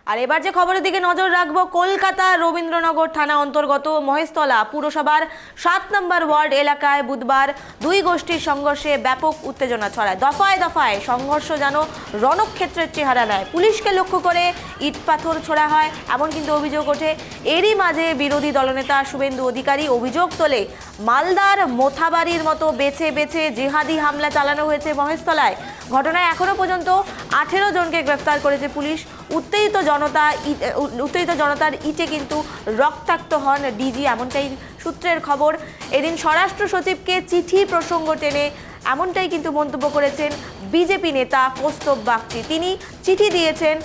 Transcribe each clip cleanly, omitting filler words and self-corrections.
আর এবার যে খবরের দিকে নজর রাখবো, কলকাতা রবীন্দ্রনগর থানা অন্তর্গত মহেশতলা পুরসভার 7 নম্বর ওয়ার্ড এলাকায় বুধবার দুই গোষ্ঠীর সংঘর্ষে ব্যাপক উত্তেজনা ছড়ায়। দফায় দফায় সংঘর্ষ যেন রণক্ষেত্রের চেহারা নেয়। পুলিশকে লক্ষ্য করে ইট পাথর ছোড়া হয়, এমন কিন্তু অভিযোগ ওঠে। এরই মাঝে বিরোধী দলনেতা শুভেন্দু অধিকারী অভিযোগ তোলে, মালদার মোথাবাড়ির মতো বেছে বেছে জিহাদি হামলা চালানো হয়েছে মহেশতলায়। ঘটনায় এখনো পর্যন্ত 18 জনকে গ্রেফতার করেছে পুলিশ। উত্তেজিত জনতার ইটে কিন্তু রক্তাক্ত হন ডিজি, এমনটাই সূত্রের খবর। এদিন স্বরাষ্ট্র সচিবকে চিঠি প্রসঙ্গ টেনে এমনটাই কিন্তু মন্তব্য করেছেন বিজেপি নেতা কৌস্তব বাগচি। তিনি চিঠি দিয়েছেন,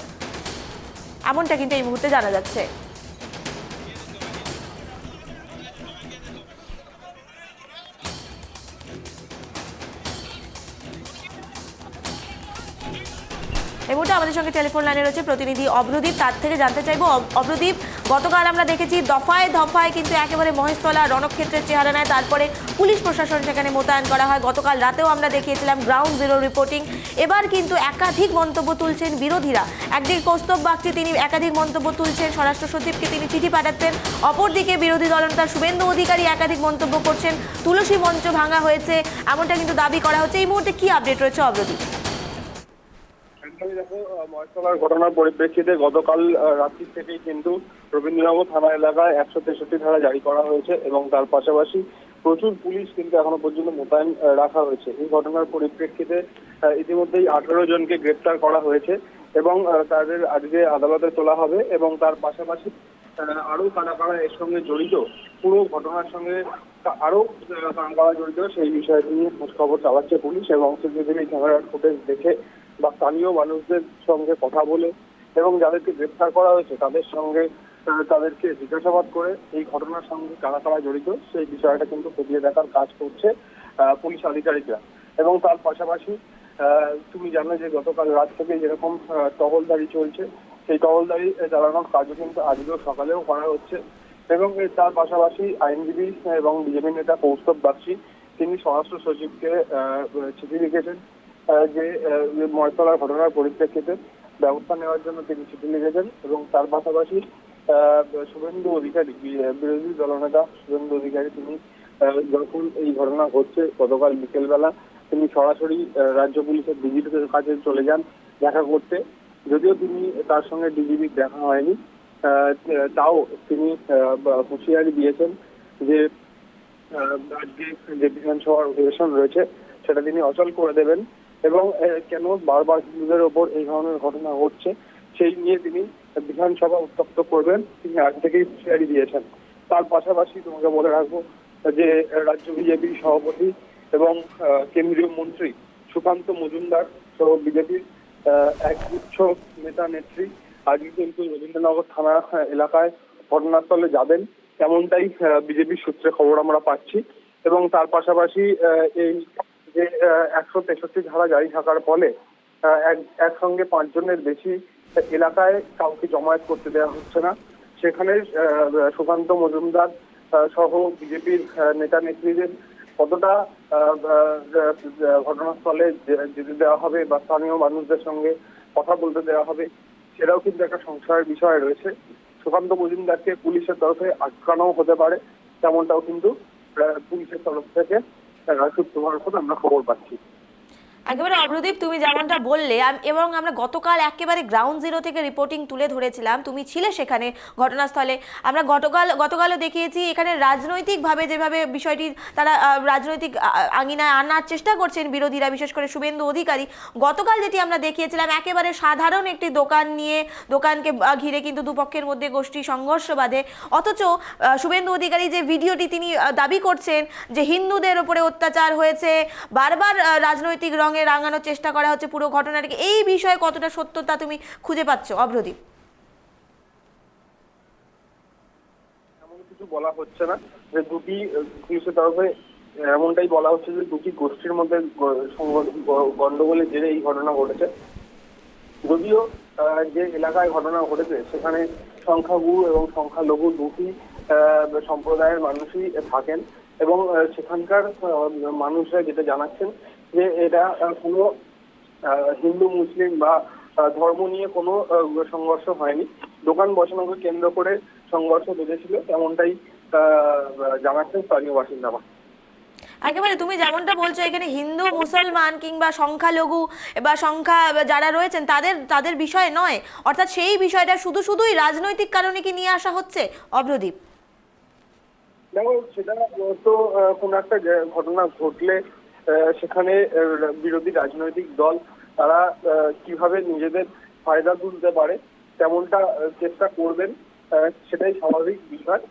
এমনটা কিন্তু এই মুহূর্তে জানা যাচ্ছে। এই মুহূর্তে আমাদের সঙ্গে টেলিফোন লাইনে রয়েছে প্রতিনিধি অভ্রদীপ। তার থেকে জানতে চাইবো, অভ্রদীপ, গতকাল আমরা দেখেছি দফায় দফায় কিন্তু একেবারে মহেশতলা রণক্ষেত্রের চেহারা নেয়, তারপরে পুলিশ প্রশাসন সেখানে মোতায়েন করা হয়। গতকাল রাতেও আমরা দেখিয়েছিলাম গ্রাউন্ড জিরো রিপোর্টিং। এবার কিন্তু একাধিক মন্তব্য তুলছেন বিরোধীরা। একদিকে কৌস্তব বাগচি, তিনি একাধিক মন্তব্য তুলছেন, স্বরাষ্ট্র সচিবকে তিনি চিঠি পাঠাচ্ছেন। অপরদিকে বিরোধী দলনেতা শুভেন্দু অধিকারী একাধিক মন্তব্য করছেন, তুলসী মঞ্চ ভাঙা হয়েছে, এমনটা কিন্তু দাবি করা হচ্ছে। এই মুহূর্তে কি আপডেট রয়েছে অভ্রদীপ? দেখো, মহেশতলার ঘটনার পরিপ্রেক্ষিতে গতকাল রাত্রি থেকেই কিন্তু রবীন্দ্রনগর থানা এলাকায় 163 ধারা জারি করা হয়েছে এবং তার পাশাপাশি প্রচুর পুলিশ কিন্তু এখনো পর্যন্ত মোতায়েন রাখা হয়েছে। এই ঘটনার পরিপ্রেক্ষিতে ইতিমধ্যেই 18 জনকে গ্রেপ্তার করা হয়েছে এবং তাদের আজকে আদালতে তোলা হবে এবং তার পাশাপাশি আরো কারা কারা এর সঙ্গে জড়িত, পুরো ঘটনার সঙ্গে আরো কারা কারা জড়িত সেই বিষয়টি নিয়ে খোঁজ খবর চালাচ্ছে পুলিশ এবং সিসিটিভি ক্যামেরার ফুটেজ দেখে বা স্থানীয় মানুষদের সঙ্গে কথা বলে এবং যাদেরকে গ্রেপ্তার করা হয়েছে তাদের সঙ্গে তাদেরকে জিজ্ঞাসাবাদ করে এই ঘটনার সঙ্গে কারা কারা জড়িত সেই বিষয়টা কিন্তু খতিয়ে দেখার কাজ করছে পুলিশ আধিকারিকরা। এবং তার পাশাপাশি তুমি জানো যে গতকাল রাত থেকে যেরকম টহলদারি চলছে, সেই টহলদারি চালানোর কাজও কিন্তু আজকেও সকালেও করা হচ্ছে। এবং তার পাশাপাশি আইনজীবী এবং বিজেপি নেতা কৌস্তব বাগচি তিনি স্বরাষ্ট্র সচিবকে চিঠি লিখেছেন যে মহেশতলার ঘটনার পরিপ্রেক্ষিতে ব্যবস্থা নেওয়ার জন্য তিনি চিঠি লিখেছেন। এবং তার পাশাপাশি শুভেন্দু অধিকারী, বিরোধী দলনেতা শুভেন্দু অধিকারী, তিনি যখন এই ঘটনা ঘটছে গতকাল বিকেলবেলা তিনি সরাসরি রাজ্য পুলিশের ডিজিপির কাছে চলে যান দেখা করতে। যদিও তিনি তার সঙ্গে ডিজিপির দেখা হয়নি, তাও তিনি হুঁশিয়ারি দিয়েছেন যে আজকে যে বিধানসভার অধিবেশন রয়েছে সেটা তিনি অচল করে দেবেন এবং কেন বারবার হিন্দুদের ওপর এই ধরনের ঘটনা ঘটছে সেই নিয়ে তিনি বিধানসভা উত্তপ্ত করবেন, তিনি আজ থেকেই হুঁশিয়ারি দিয়েছেন। তার পাশাপাশি তোমাকে বলে রাখবো যে রাজ্য বিজেপির সভাপতি এবং কেন্দ্রীয় মন্ত্রী সুকান্ত মজুমদার সহ বিজেপির একগুচ্ছ নেতা নেত্রী আজকে কিন্তু রবীন্দ্রনগর থানা এলাকায় ঘটনাস্থলে যাবেন, এমনটাই বিজেপির সূত্রে খবর আমরা পাচ্ছি। এবং তার পাশাপাশি এই যে 163 ধারা জারি থাকার ফলে একসঙ্গে 5 জনের বেশি এলাকায় কাউকে জমায়েত করতে দেওয়া হচ্ছে না। সেখানে সুকান্ত মজুমদার সহ বিজেপির নেতা নেত্রীদের কতটা ঘটনাস্থলে যেতে দেওয়া হবে বা স্থানীয় মানুষদের সঙ্গে কথা বলতে দেওয়া হবে সেটাও কিন্তু একটা সংশয়ের বিষয় রয়েছে। সুকান্ত মজুমদারকে পুলিশের তরফে আটকানো হতে পারে, তেমনটাও কিন্তু পুলিশের তরফ থেকে সূত্র মারফত আমরা খবর পাচ্ছি। একেবারে অভ্রদীপ, তুমি যেমনটা বললে এবং আমরা গতকাল একেবারে গ্রাউন্ড জিরো থেকে রিপোর্টিং তুলে ধরেছিলাম, তুমি ছিলে সেখানে ঘটনাস্থলে। আমরা গতকালও দেখিয়েছি এখানে রাজনৈতিকভাবে যেভাবে বিষয়টি তারা রাজনৈতিক আঙিনায় আনার চেষ্টা করছেন বিরোধীরা, বিশেষ করে শুভেন্দু অধিকারী। গতকাল যেটি আমরা দেখিয়েছিলাম একেবারে সাধারণ একটি দোকান নিয়ে, দোকানকে ঘিরে কিন্তু দুপক্ষের মধ্যে গোষ্ঠী সংঘর্ষ বাধে। অথচ শুভেন্দু অধিকারী যে ভিডিওটি তিনি দাবি করছেন যে হিন্দুদের ওপরে অত্যাচার হয়েছে, বারবার রাজনৈতিক রঙে রাঙানোর চেষ্টা করা হচ্ছে পুরো ঘটনাটিকে, এই বিষয়ে কতটা সত্যতা তুমি খুঁজে পাচ্ছ অভ্রদীপ? এমন কিছু বলা হচ্ছে না, যে দুটি পুলিশের তরফে এমনটাই বলা হচ্ছে যে দুটি গোষ্ঠীর মধ্যে গন্ডগোলের জেরে এই ঘটনা ঘটেছে। যদিও যে এলাকায় ঘটনা ঘটেছে সেখানে সংখ্যাগুরু এবং সংখ্যালঘু দুটি সম্প্রদায়ের মানুষই থাকেন এবং সেখানকার মানুষরা যেটা জানাচ্ছেন যে এটা কোনো হিন্দু মুসলিম বা ধর্ম নিয়ে কোনো সংঘর্ষ হয়নি। দোকান বসানোকে কেন্দ্র করে সংঘর্ষ বেঁধেছিল, এমনটাই জানাচ্ছেন স্থানীয় বাসিন্দারা। একেবারে তুমি যেমনটা বলছো, এখানে হিন্দু মুসলমান কিংবা সংখ্যালঘু বা সংখ্যা যারা রয়েছেন তাদের তাদের বিষয় নয়, অর্থাৎ সেই বিষয়টা শুধুই রাজনৈতিক কারণে কি নিয়ে আসা হচ্ছে অভ্রদীপ? দেখো, সেটা তো কোনো একটা ঘটনা ঘটলে সেখানে বিরোধী রাজনৈতিক দল তারা কিভাবে নিজেদের ফায়দা তুলতে পারে তেমনটা চেষ্টা করবেন, সেটাই স্বাভাবিক বিষয়।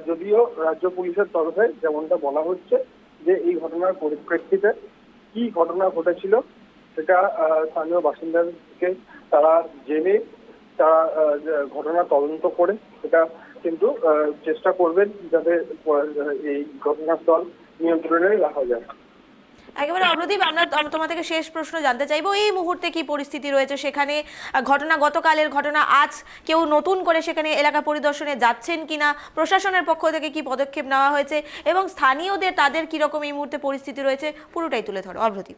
যদিও রাজ্য পুলিশের তরফে যেমনটা বলা হচ্ছে যে এই ঘটনার পরিপ্রেক্ষিতে কি ঘটনা ঘটেছিল সেটা স্থানীয় বাসিন্দাদেরকে তারা জেনে তারা ঘটনা তদন্ত করে সেটা কিন্তু চেষ্টা করবেন যাতে এই ঘটনাস্থল নিয়ন্ত্রণে রাখা যায়। একেবারে অভ্রদীপ, আমরা তোমার থেকে শেষ প্রশ্ন জানতে চাইবো, এই মুহূর্তে কি পরিস্থিতি রয়েছে সেখানে? ঘটনা গতকালের ঘটনা, আজ কেউ নতুন করে সেখানে এলাকা পরিদর্শনে যাচ্ছেন কিনা, প্রশাসনের পক্ষ থেকে কি পদক্ষেপ নেওয়া হয়েছে এবং স্থানীয়দের তাদের কিরকম এই মুহূর্তে পরিস্থিতি রয়েছে, পুরোটাই তুলে ধরো অভ্রদীপ।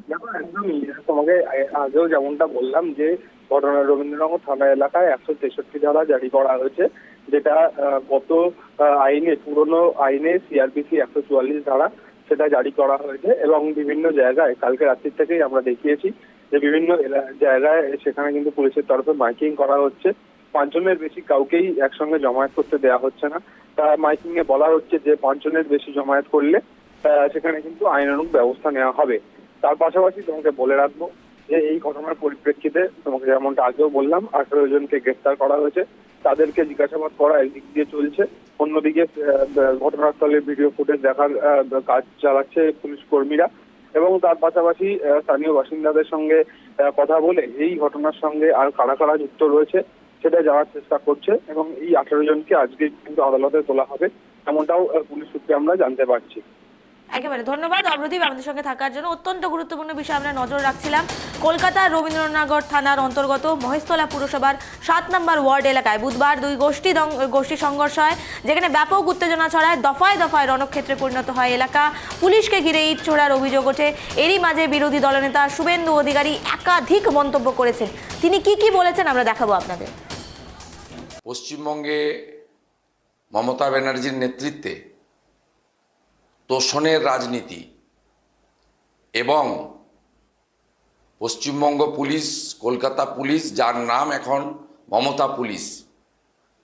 দেখো, একদমই তোমাকে আগেও যেমনটা বললাম যে ঘটনা রবীন্দ্রনগর থানা এলাকায় 163 ধারা জারি করা হয়েছে, যেটা গত আইনে পুরনো আইনে সিআরপিসি 144 ধারা সেটা জারি করা হয়েছে এবং বিভিন্ন জায়গায় কালকে রাত্রির থেকেই আমরা দেখিয়েছি যে বিভিন্ন জায়গায় সেখানে কিন্তু পুলিশের তরফে মাইকিং করা হচ্ছে। 5 জনের বেশি কাউকেই একসঙ্গে জমায়েত করতে দেওয়া হচ্ছে না। তা মাইকিং এ বলা হচ্ছে যে 5 জনের বেশি জমায়েত করলে সেখানে কিন্তু আইনানুগ ব্যবস্থা নেওয়া হবে। তার পাশাপাশি তোমাকে বলে রাখবো যে এই ঘটনার পরিপ্রেক্ষিতে তোমাকে যেমনটা আগেও বললাম 18 জনকে গ্রেফতার করা হয়েছে, তাদেরকে জিজ্ঞাসাবাদ করা একদিক দিয়ে চলছে, অন্যদিকে ঘটনাস্থলে ভিডিও ফুটেজ দেখার কাজ চালাচ্ছে পুলিশ কর্মীরা এবং তার পাশাপাশি স্থানীয় বাসিন্দাদের সঙ্গে কথা বলে এই ঘটনার সঙ্গে আর কারা কারা যুক্ত রয়েছে সেটা জানার চেষ্টা করছে এবং এই 18 জনকে আজকে কিন্তু আদালতে তোলা হবে, এমনটাও পুলিশ সূত্রে আমরা জানতে পারছি। একেবারে ধন্যবাদ অভ্রদীপ আমাদের সঙ্গে থাকার জন্য। অত্যন্ত গুরুত্বপূর্ণ বিষয় আমরা নজর রাখছিলাম। কলকাতার রবীন্দ্রনগর থানার অন্তর্গত মহেশতলা পুরসভার 7 নম্বর ওয়ার্ড এলাকায় বুধবার দুই গোষ্ঠী সংঘর্ষ হয়, যেখানে ব্যাপক উত্তেজনা ছড়ায়, দফায় দফায় রণক্ষেত্রে পরিণত হয় এলাকা। পুলিশকে ঘিরে ইট ছোড়ার অভিযোগ ওঠে। এরই মাঝে বিরোধী দলনেতা শুভেন্দু অধিকারী একাধিক মন্তব্য করেছেন। তিনি কি বলেছেন আমরা দেখাবো আপনাদের। পশ্চিমবঙ্গে মমতা ব্যানার্জির নেতৃত্বে তোষণের রাজনীতি এবং পশ্চিমবঙ্গ পুলিশ, কলকাতা পুলিশ, যার নাম এখন মমতা পুলিশ,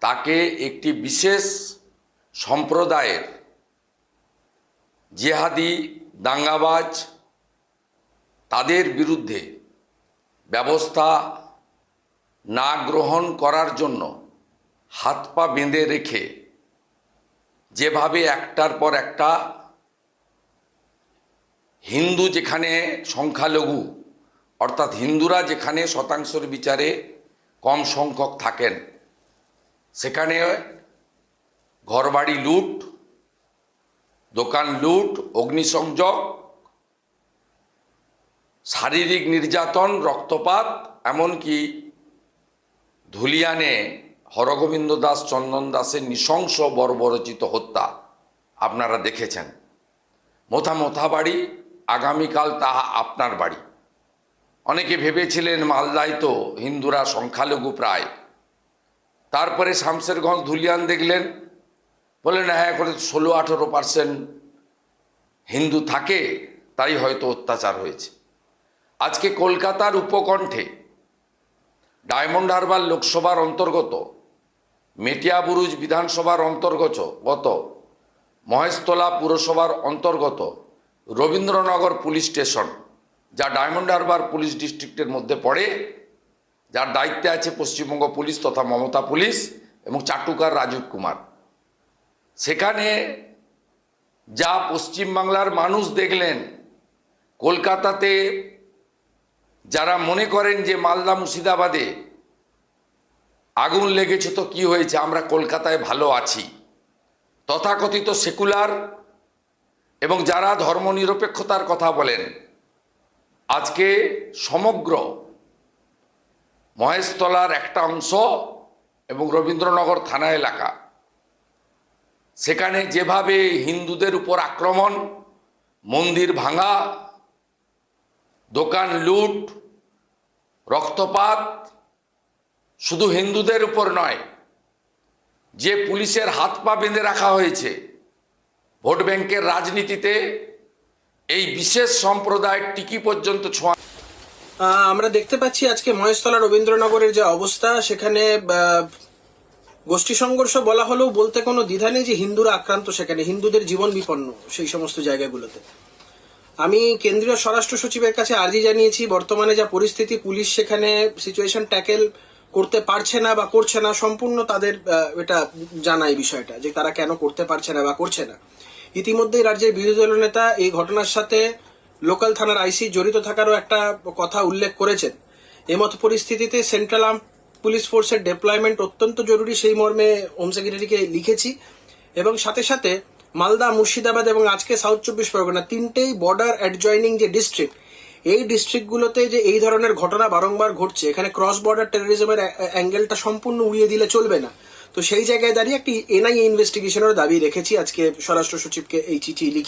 তাকে একটি বিশেষ সম্প্রদায়ের জিহাদি দাঙ্গাবাজ তাদের বিরুদ্ধে ব্যবস্থা না গ্রহণ করার জন্য হাত পা বেঁধে রেখে যেভাবে একটার পর একটা হিন্দু যেখানে সংখ্যালঘু অর্থাৎ হিন্দুরা যেখানে শতাংশের বিচারে কম সংখ্যক থাকেন সেখানে ঘরবাড়ি লুট, দোকান লুট, অগ্নিসংযোগ, শারীরিক নির্যাতন, রক্তপাত, এমনকি ধুলিয়ানে হরগোবিন্দ দাস, চন্দন দাসের নৃশংস বর্বরচিত হত্যা আপনারা দেখেছেন। মোথা বাড়ি, আগামীকাল তাহা আপনার বাড়ি। অনেকে ভেবেছিলেন মালদায় তো হিন্দুরা সংখ্যালঘু প্রায়, তারপরে শামশেরগঞ্জ ধুলিয়ান দেখলেন, বললেন হ্যাঁ করে 16-18% হিন্দু থাকে, তাই হয়তো অত্যাচার হয়েছে। আজকে কলকাতার উপকণ্ঠে ডায়মন্ড হারবার লোকসভার অন্তর্গত, মেটিয়াবুরুজ বিধানসভার অন্তর্গত, মহেশতলা পুরসভার অন্তর্গত রবীন্দ্রনগর পুলিশ স্টেশন, যা ডায়মন্ড হারবার পুলিশ ডিস্ট্রিক্টের মধ্যে পড়ে, যার দায়িত্বে আছে পশ্চিমবঙ্গ পুলিশ তথা মমতা পুলিশ এবং চাটুকার রাজীব কুমার, সেখানে যা পশ্চিমবাংলার মানুষ দেখলেন, কলকাতাতে যারা মনে করেন যে মালদা মুর্শিদাবাদে আগুন লেগেছে তো কি হয়েছে, আমরা কলকাতায় ভালো আছি, তথাকথিত সেকুলার এবং যারা ধর্মনিরপেক্ষতার কথা বলেন, আজকে সমগ্র মহেশতলার একটা অংশ এবং রবীন্দ্রনগর থানা এলাকা, সেখানে যেভাবে হিন্দুদের উপর আক্রমণ, মন্দির ভাঙা, দোকান লুট, রক্তপাত শুধু হিন্দুদের উপর নয়, যে পুলিশের হাত পা বেঁধে রাখা হয়েছে ভোট ব্যাংকের রাজনীতিতে, এই বিশেষ সম্প্রদায়ের টিকি পর্যন্ত ছোঁয়া। আমরা দেখতে পাচ্ছি আজকে মহেশতলা রবীন্দ্রনগরের যে অবস্থা, সেখানে গোষ্ঠী সংঘর্ষ বলা হলেও বলতে কোনো দ্বিধা নেই যে হিন্দুরা আক্রান্ত, সেখানে হিন্দুদের জীবন বিপন্ন সেই সমস্ত জায়গাগুলোতে। আমি কেন্দ্রীয় স্বরাষ্ট্র সচিবের কাছে আর্জি জানিয়েছি, বর্তমানে যা পরিস্থিতি, পুলিশ সেখানে সিচুয়েশন ট্যাকেল করতে পারছে না বা করছে না, সম্পূর্ণ তাদের এটা জানা এই বিষয়টা যে তারা কেন করতে পারছে না বা করছে না। ইতিমধ্যেই রাজ্যের বিরোধী দল নেতা এই ঘটনার সাথে লোকাল থানার আইসি জড়িত থাকারও একটা কথা উল্লেখ করেছেন। এমত পরিস্থিতিতে সেন্ট্রাল আর্ম পুলিশ ফোর্সের ডেপ্লয়মেন্ট অত্যন্ত জরুরি, সেই মর্মে হোম সেক্রেটারিকে লিখেছি। এবং সাথে সাথে মালদা, মুর্শিদাবাদ এবং আজকে সাউথ 24 পরগনা, তিনটেই বর্ডার অ্যাডজয়নিং যে ডিস্ট্রিক্ট, এই ডিস্ট্রিক্টগুলোতে যে এই ধরনের ঘটনা বারংবার ঘটছে, এখানে ক্রস বর্ডার টেরোরিজমের অ্যাঙ্গেলটা সম্পূর্ণ উড়িয়ে দিলে চলবে না। তো সেই জায়গায় দাঁড়িয়ে একটি এনআইএ ইনভেস্টিগেশনের দাবি রেখেছি আজকে স্বরাষ্ট্র সচিবকে এই চিঠি লিখে।